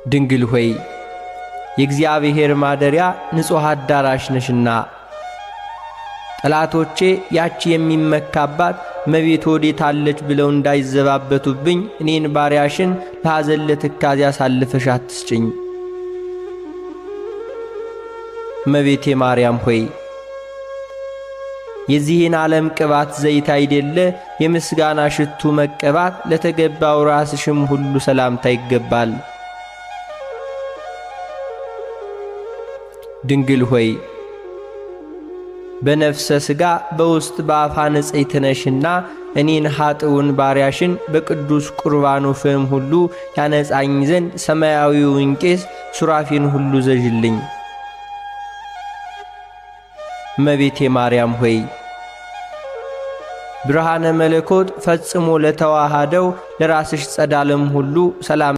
ድንግል ሆይ የእግዚአብሔር ማደሪያ ንጹሕ አዳራሽ ነሽና ጠላቶቼ ያቺ የሚመካባት እመቤት ወዴት አለች ብለው እንዳይዘባበቱብኝ እኔን ባሪያሽን ለሐዘን ለትካዜ አሳልፈሽ አትስጭኝ። እመቤቴ ማርያም ሆይ የዚህን ዓለም ቅባት ዘይት አይደለ የምስጋና ሽቱ መቀባት ለተገባው ራስሽም ሁሉ ሰላምታ ይገባል። ድንግል ሆይ በነፍሰ ሥጋ በውስጥ በአፋ ንጽሕት ነሽና እኔን ኃጥኡን ባሪያሽን በቅዱስ ቁርባኑ ፍም ሁሉ ያነጻኝ ዘንድ ሰማያዊውን ቄስ ሱራፊን ሁሉ ዘዥልኝ። እመቤቴ ማርያም ሆይ ብርሃነ መለኮት ፈጽሞ ለተዋሃደው ለራስሽ ጸዳለም ሁሉ ሰላም